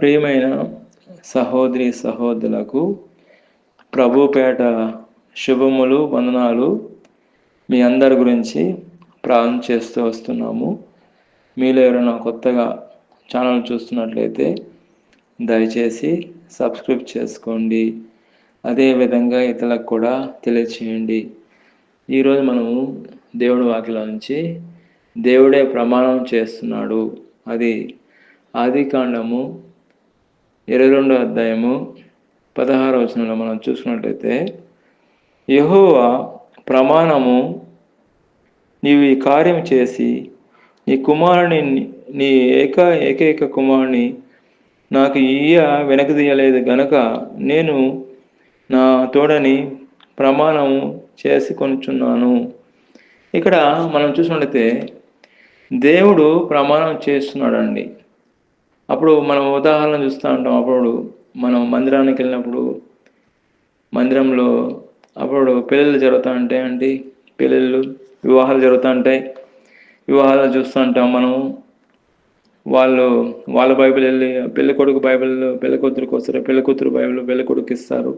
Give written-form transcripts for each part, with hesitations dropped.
ప్రియమైన సహోదరి సహోదరులకు ప్రభుపేట శుభములు వందనాలు. మీ అందరి గురించి ప్రార్థన చేస్తూ వస్తున్నాము. మీలో ఎవరైనా కొత్తగా ఛానల్ చూస్తున్నట్లయితే దయచేసి సబ్స్క్రైబ్ చేసుకోండి. అదేవిధంగా ఇతరులకు కూడా తెలియచేయండి. ఈరోజు మనము దేవుడి వాక్యం నుంచి దేవుడే ప్రమాణం చేస్తున్నాడు. అది ఆదికాండము 22వ అధ్యాయము 16వ వచనంలో మనం చూసుకున్నట్లయితే, యెహోవా ప్రమాణము, నీవు ఈ కార్యం చేసి నీ కుమారుని, నీ ఏకైక కుమారుని నాకు వెనకదీయలేదు గనక నేను నా తోడని ప్రమాణము చేసి కొనుచున్నాను. ఇక్కడ మనం చూసినట్లయితే దేవుడు ప్రమాణం చేస్తున్నాడండి. అప్పుడు మనం ఉదాహరణ చూస్తూ ఉంటాం. అప్పుడు మనం మందిరానికి వెళ్ళినప్పుడు మందిరంలో అప్పుడు పెళ్ళిళ్ళు జరుగుతూ ఉంటాయండి. వివాహాలు జరుగుతూ ఉంటాయి. వివాహాలు చూస్తూ ఉంటాం మనం. వాళ్ళ బైబిల్ వెళ్ళి పెళ్లి కొడుకు బైబిల్ పెళ్లి కూతురికి వస్తారు, పెళ్లి కూతురు బైబిల్ పెళ్లి కొడుకు ఇస్తారు.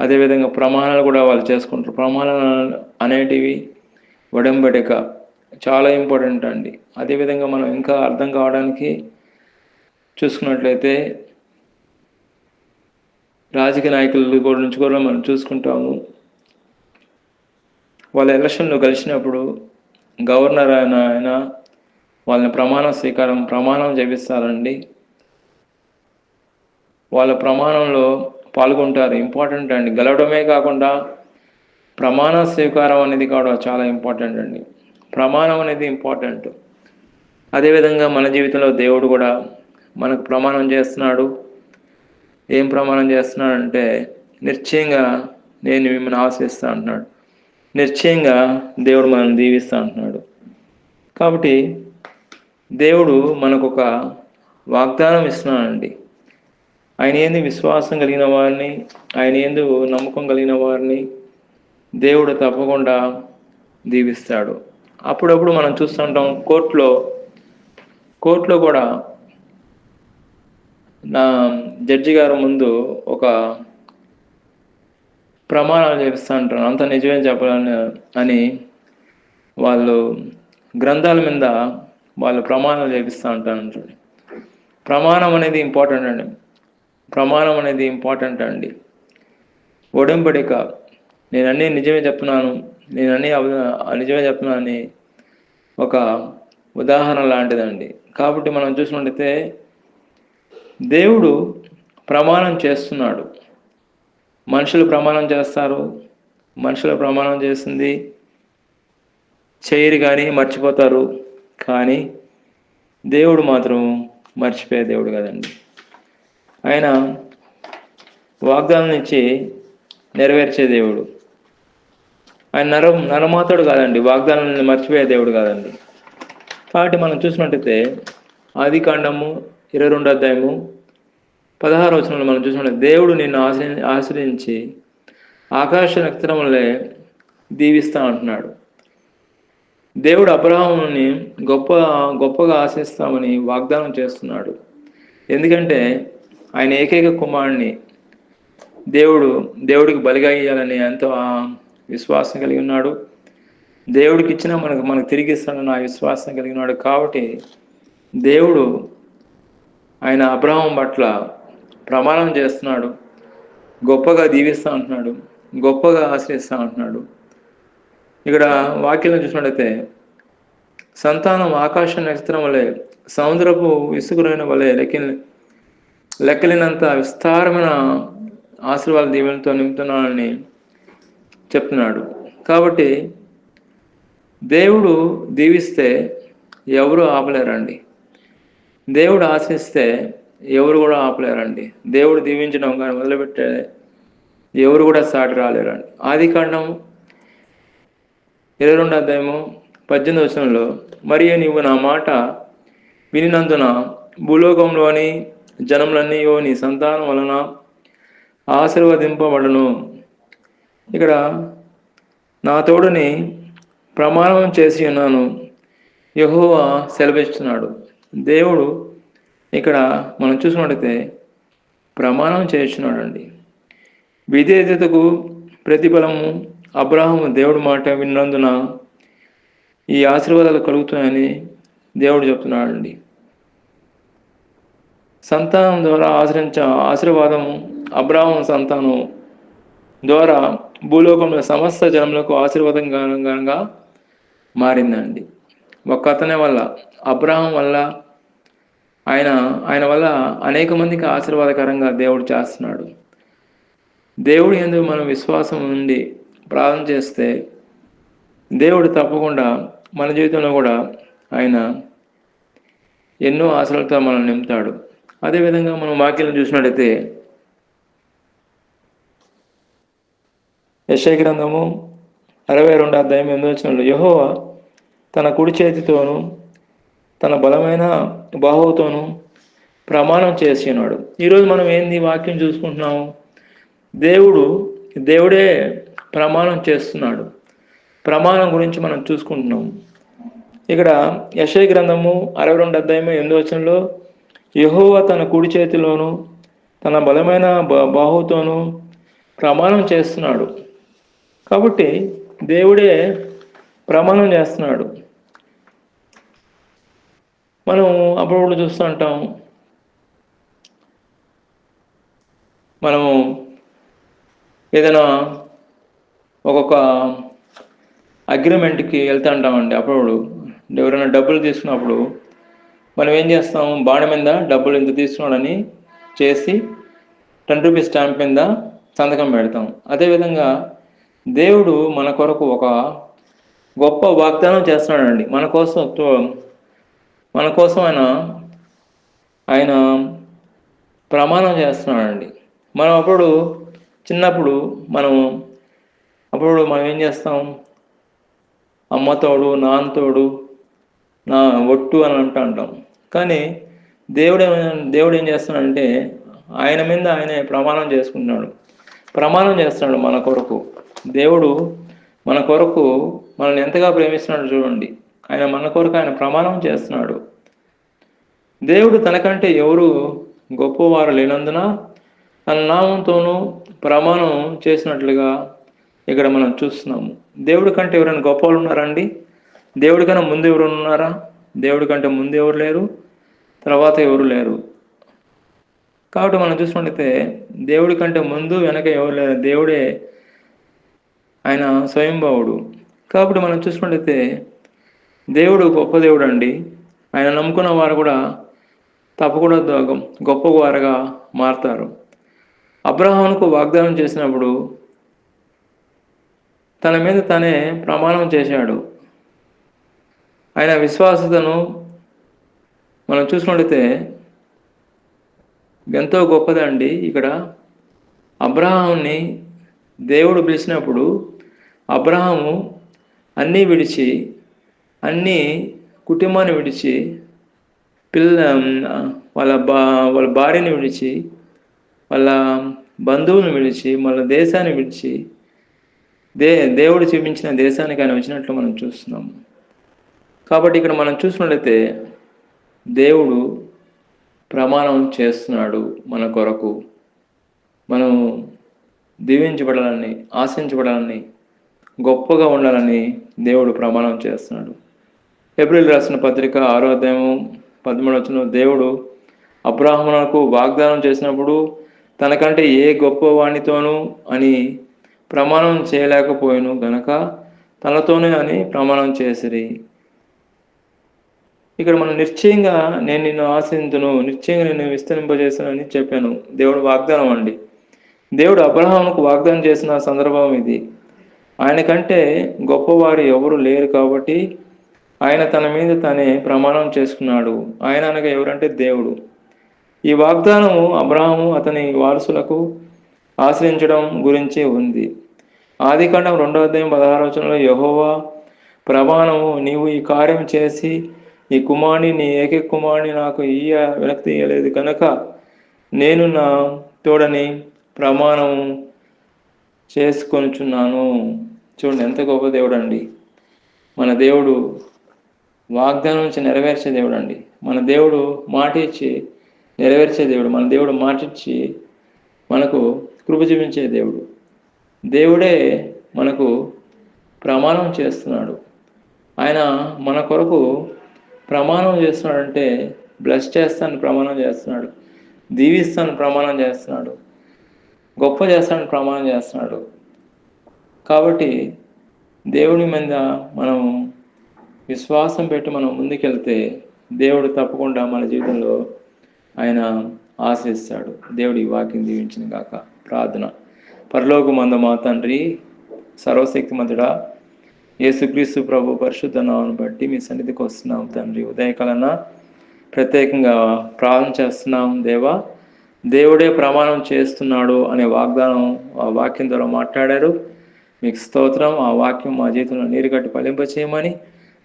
అదేవిధంగా ప్రమాణాలు కూడా వాళ్ళు చేసుకుంటారు. ప్రమాణాలు అనేటివి ఒడంబడిక చాలా ఇంపార్టెంట్ అండి. అదేవిధంగా మనం ఇంకా అర్థం కావడానికి చూసుకున్నట్లయితే రాజకీయ నాయకుల నుంచి కూడా మనం చూసుకుంటాము. వాళ్ళ ఎలక్షన్లో కలిసినప్పుడు గవర్నర్ ఆయన వాళ్ళని ప్రమాణం చేపిస్తారండి. వాళ్ళ ప్రమాణంలో పాల్గొంటారు. ఇంపార్టెంట్ అండి. గెలవడమే కాకుండా ప్రమాణ స్వీకారం అనేది కూడా చాలా ఇంపార్టెంట్ అండి. ప్రమాణం అనేది ఇంపార్టెంట్. అదేవిధంగా మన జీవితంలో దేవుడు కూడా మనకు ప్రమాణం చేస్తున్నాడు. ఏం ప్రమాణం చేస్తున్నాడంటే, నిశ్చయంగా నేను మిమ్మల్ని ఆశిస్తా అంటున్నాడు. నిశ్చయంగా దేవుడు మనల్ని దీవిస్తా అంటున్నాడు. కాబట్టి దేవుడు మనకు ఒక వాగ్దానం ఇస్తున్నాడండి. ఆయన ఏంది విశ్వాసం కలిగిన వారిని, ఆయన ఏందు నమ్మకం కలిగిన వారిని దేవుడు తప్పకుండా దీవిస్తాడు. అప్పుడప్పుడు మనం చూస్తుంటాం కోర్టులో కూడా నా జడ్జి గారు ముందు ఒక ప్రమాణాలు చేపిస్తూ ఉంటారు. అంత నిజమే చెప్పాలని అని వాళ్ళు గ్రంథాల మీద వాళ్ళు ప్రమాణాలు చేపిస్తూ ఉంటారు. ప్రమాణం అనేది ఇంపార్టెంట్ అండి. ఒడంబడిక, నేనన్నీ నిజమే చెప్తున్నాను, నిజమే చెప్తున్నాను అని ఒక ఉదాహరణ లాంటిదండి. కాబట్టి మనం చూసినట్టయితే దేవుడు ప్రమాణం చేస్తున్నాడు. మనుషులు ప్రమాణం చేస్తారు. మనుషులు ప్రమాణం చేసింది చేయరు కానీ మర్చిపోతారు. కానీ దేవుడు మాత్రం మర్చిపోయే దేవుడు కదండి. ఆయన వాగ్దానం ఇచ్చి నెరవేర్చే దేవుడు. ఆయన నరమాతడు కాదండి. వాగ్దానాన్ని మర్చిపోయే దేవుడు కాదండి. కాబట్టి మనం చూసినట్టయితే ఆదికాండము 22వ అధ్యాయము 16వ వచనంలో మనం చూసినట్టు, దేవుడు నిన్ను ఆశ్రయించి ఆకాశ నక్షత్రములే దీవిస్తా అంటున్నాడు. దేవుడు అబ్రహాముని గొప్పగా ఆశిస్తామని వాగ్దానం చేస్తున్నాడు. ఎందుకంటే ఆయన ఏకైక కుమారుని దేవుడికి బలిగా ఇయ్యాలని ఎంతో విశ్వాసం కలిగి ఉన్నాడు. దేవుడికి ఇచ్చినా మనకు తిరిగి ఇస్తాడని ఆ విశ్వాసం కలిగి ఉన్నాడు. కాబట్టి దేవుడు ఆయన అబ్రహాం పట్ల ప్రమాణం చేస్తున్నాడు. గొప్పగా దీవిస్తా అంటున్నాడు, గొప్పగా ఆశ్రయిస్తా అంటున్నాడు. ఇక్కడ వాక్యంలో చూసినట్టయితే, సంతానం ఆకాశ నక్షత్రం వలె సముద్రపు ఇసుకరైన వలె లెక్కలేనంత విస్తారమైన ఆశీర్వాద దీవెనతో నింపుతున్నానని చెప్తున్నాడు. కాబట్టి దేవుడు దీవిస్తే ఎవరు ఆపలేరండి. దేవుడు ఆశిస్తే ఎవరు కూడా ఆపలేరండి. దేవుడు దీవించడం కానీ మొదలుపెట్టే ఎవరు కూడా సాటి రాలేరండి. ఆదికాండం 22వ అధ్యాయము 18వ వచనంలో, మరియు నీవు నా మాట వినినందున భూలోకంలోని జనములన్నీ నీ సంతానం వలన ఆశీర్వదింపబడును. ఇక్కడ నా తోడుని ప్రమాణం చేసి ఉన్నాను యెహోవా సెలవిస్తున్నాడు. దేవుడు ఇక్కడ మనం చూసినట్టయితే ప్రమాణం చేస్తున్నాడండి. విధేయతకు ప్రతిఫలము అబ్రాహాము దేవుడి మాట విన్నందున ఈ ఆశీర్వాదాలు కలుగుతాయని దేవుడు చెప్తున్నాడండి. సంతానం ద్వారా ఆశీర్వాదము అబ్రాహాము సంతానం ద్వారా భూలోకంలో సమస్త జనములకు ఆశీర్వాదంగా మారిందండి. ఒక్క అతని వల్ల, అబ్రాహాం వల్ల, ఆయన వల్ల అనేక మందికి ఆశీర్వాదకరంగా దేవుడు చేస్తున్నాడు. దేవుడు యందు మనం విశ్వాసం ఉండి ప్రార్థన చేస్తే దేవుడు తప్పకుండా మన జీవితంలో కూడా ఆయన ఎన్నో ఆశలతో మనం నింపుతాడు. అదేవిధంగా మనం వాక్యాలను చూసినట్టయితే యెషయా గ్రంథము 62:8 యెహోవా తన కుడి చేతితోనూ తన బలమైన బాహువుతోనూ ప్రమాణం చేసినాడు. ఈరోజు మనం ఏంది వాక్యం చూసుకుంటున్నాము? దేవుడే ప్రమాణం చేస్తున్నాడు. ప్రమాణం గురించి మనం చూసుకుంటున్నాము. ఇక్కడ యెషయా గ్రంథము 62:8 యెహోవా తన కుడి చేతిలోను తన బలమైన బాహువుతోనూ ప్రమాణం చేస్తున్నాడు. కాబట్టి దేవుడే ప్రమాణం చేస్తున్నాడు. మనం అప్పుడప్పుడు చూస్తూ ఉంటాం, మనము ఏదైనా ఒక్కొక్క అగ్రిమెంట్కి వెళ్తూ ఉంటామండి. అప్పుడప్పుడు ఎవరైనా డబ్బులు తీసుకున్నప్పుడు మనం ఏం చేస్తాం? బాండ్ మీద డబ్బులు ఇంత తీసుకున్నాడని చేసి 10 రూపీస్ స్టాంప్ మీద సంతకం పెడతాం. అదేవిధంగా దేవుడు మన కొరకు ఒక గొప్ప వాగ్దానం చేస్తున్నాడండి. మన కోసం ఆయన ప్రమాణం చేస్తున్నాడండి. మనం చిన్నప్పుడు మనం ఏం చేస్తాం? అమ్మతోడు, నాన్నతోడు, నా ఒట్టు అని అంటాం. కానీ దేవుడు ఏం చేస్తున్నాడంటే ఆయన మీద ఆయనే ప్రమాణం చేస్తున్నాడు మన కొరకు. దేవుడు మన కొరకు మనల్ని ఎంతగా ప్రేమిస్తున్నాడు చూడండి. మన కొరకు ఆయన ప్రమాణం చేస్తున్నాడు. దేవుడు తనకంటే ఎవరు గొప్పవారు లేనందున తన నామంతోనూ ప్రమాణం చేసినట్లుగా ఇక్కడ మనం చూస్తున్నాము. దేవుడి కంటే ఎవరైనా గొప్ప వాళ్ళు ఉన్నారండి? దేవుడి కన్నా ముందు ఎవరు ఉన్నారా? దేవుడి కంటే ముందు ఎవరు లేరు, తర్వాత ఎవరు లేరు. కాబట్టి మనం చూసినట్లయితే దేవుడి కంటే ముందు వెనక ఎవరు లేరు. దేవుడే ఆయన స్వయంభావుడు. కాబట్టి మనం చూసినట్లయితే దేవుడు గొప్ప దేవుడు అండి. ఆయన నమ్ముకున్న వారు కూడా తప్పకుండా గొప్ప వారుగా మారుతారు. అబ్రహాముకు వాగ్దానం చేసినప్పుడు తన మీద తనే ప్రమాణం చేశాడు. ఆయన విశ్వాసతను మనం చూసినట్లయితే ఎంతో గొప్పదండి. ఇక్కడ అబ్రహాముని దేవుడు పిలిచినప్పుడు అబ్రహాము అన్నీ విడిచి, కుటుంబాన్ని విడిచి, వాళ్ళ భార్యని విడిచి, వాళ్ళ బంధువులను విడిచి, వాళ్ళ దేశాన్ని విడిచి దేవుడు చూపించిన దేశానికి ఆయన వచ్చినట్లు మనం చూస్తున్నాము. కాబట్టి ఇక్కడ మనం చూసినట్లయితే దేవుడు ప్రమాణం చేస్తున్నాడు మన కొరకు. మనం దీవించబడాలని, ఆశించబడాలని, గొప్పగా ఉండాలని దేవుడు ప్రమాణం చేస్తున్నాడు. ఏప్రిల్ రాసిన పత్రిక 6:13 దేవుడు అబ్రాహామునకు వాగ్దానం చేసినప్పుడు తనకంటే ఏ గొప్పవానితోనూ అని ప్రమాణం చేయలేకపోయాను గనక తనతోనే అని ప్రమాణం చేసిరి. ఇక్కడ మనం నిశ్చయంగా నేను నిన్ను ఆశించును, నిశ్చయంగా నిన్ను విస్తరింపజేస్తానని చెప్పాను. దేవుడు వాగ్దానం అండి. దేవుడు అబ్రహాముకు వాగ్దానం చేసిన సందర్భం ఇది. ఆయన కంటే గొప్పవారు ఎవరు లేరు కాబట్టి ఆయన తన మీద తనే ప్రమాణం చేసుకున్నాడు. ఆయన అనగా ఎవరంటే దేవుడు. ఈ వాగ్దానము అబ్రహాము అతని వారసులకు ఆశ్రయించడం గురించే ఉంది. ఆదికాండం 2:16 యెహోవా ప్రమాణము, నీవు ఈ కార్యం చేసి ఈ కుమారుని, నీ ఏకైక కుమారుని నాకు వెనక్కి ఇయ్యలేదు కనుక నేను నా తోడని ప్రమాణం చేసుకొనుచున్నాను. చూడండి ఎంత గొప్ప దేవుడు అండి. మన దేవుడు వాగ్దానం నుంచి నెరవేర్చే దేవుడు అండి. మన దేవుడు మాట ఇచ్చి నెరవేర్చే దేవుడు. మన దేవుడు మాటిచ్చి మనకు కృప చూపించే దేవుడు. దేవుడే మనకు ప్రమాణం చేస్తున్నాడు. ఆయన మన కొరకు ప్రమాణం చేస్తున్నాడంటే బ్లెస్ చేస్తాను ప్రమాణం చేస్తున్నాడు, దీవిస్తాను ప్రమాణం చేస్తున్నాడు, గొప్ప చేస్తాను ప్రమాణం చేస్తున్నాడు. కాబట్టి దేవుని మీద మనం విశ్వాసం పెట్టి మనం ముందుకెళ్తే దేవుడు తప్పకుండా మన జీవితంలో ఆయన ఆశిస్తాడు. దేవుడు ఈ వాక్యం దీవించిన గాక. ప్రార్థన. పరలోకమందు మా తండ్రి, సర్వశక్తిమంతుడా, యేసుక్రీస్తు ప్రభు పరిశుద్ధ నామమును బట్టి మీ సన్నిధికి వస్తున్నాం తండ్రి. ఉదయకాలన ప్రత్యేకంగా ప్రార్థన చేస్తున్నాం దేవా. దేవుడే ప్రమాణం చేస్తున్నాడు అనే వాగ్దానం ఆ వాక్యం ద్వారా మాట్లాడారు. మీకు స్తోత్రం. ఆ వాక్యం మా జీవితంలో నీరుగట్టి ఫలింపచేయమని,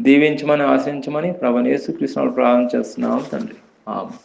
దీవించమని, ఆశించమని ప్రభువైన యేసుక్రీస్తు నామములో ప్రార్థన చేస్తున్నాం తండ్రి. ఆమేన్.